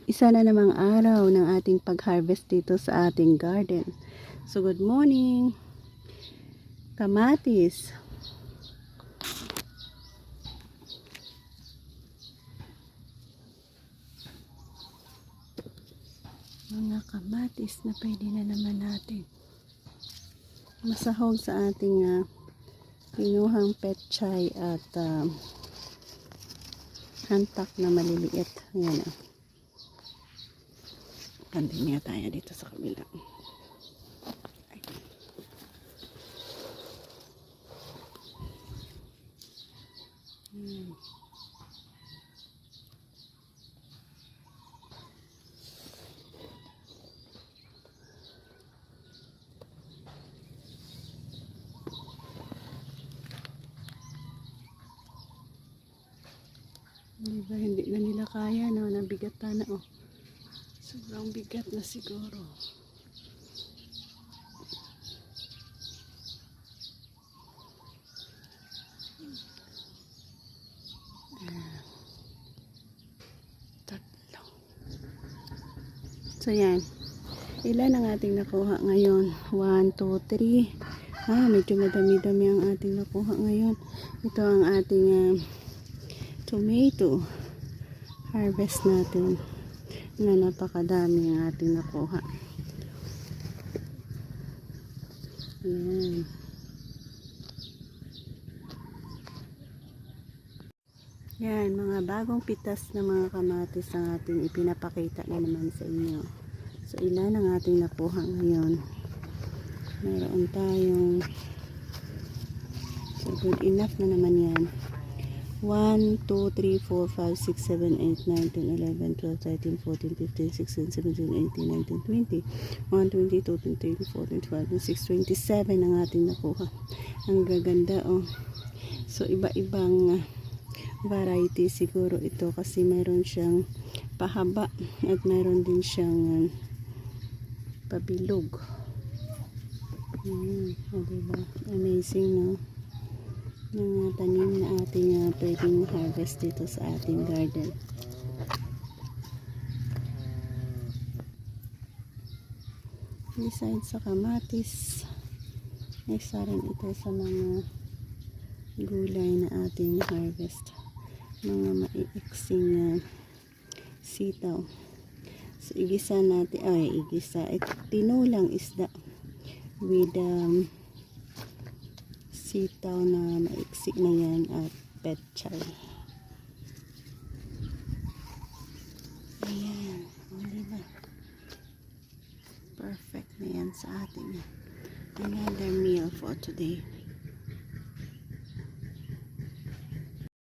Isa na namang araw ng ating pag-harvest dito sa ating garden. So good morning, kamatis. Mga kamatis na pwede na naman natin masahog sa ating kinuhang petchay at hantak na maliliit. Ayan o. Continue tayo dito sa kabila. Diba, hindi na nila kaya, no? Nabigat na, oh. Sobrang bigat na siguro. Tatlo. So, yan. Ilan ang ating nakuha ngayon? 1, 2, 3. Medyo madami-dami ang ating nakuha ngayon. Ito ang ating tomato harvest natin na napakadami ang ating nakuha. Ayan. Yan, mga bagong pitas na mga kamatis ang ating ipinapakita na naman sa inyo. So, ilan ang ating nakuha ngayon? Meron tayong, so good enough na naman yan. 1, 2, 3, 4, 5, 6, 7, 8, 9, 10, 11, 12, 13, 14, 15, 16, 17, 18, 19, 20, 1, 22, 23, 24, 25, 26, 27 ang ating nakuha. Ang gaganda, oh. So, iba-ibang variety siguro ito kasi mayroon siyang pahaba at mayroon din siyang pabilog. Diba? Amazing, no? Ng tanim na ating pwedeng harvest dito sa ating garden. Besides sa kamatis, isa rin ito sa mga gulay na ating harvest. Mga maiiksing sitaw. So, igisa natin, tinulang isda with sitaw na maiksi na yan at petchay. Ayan, diba? Perfect na yan sa ating another meal for today.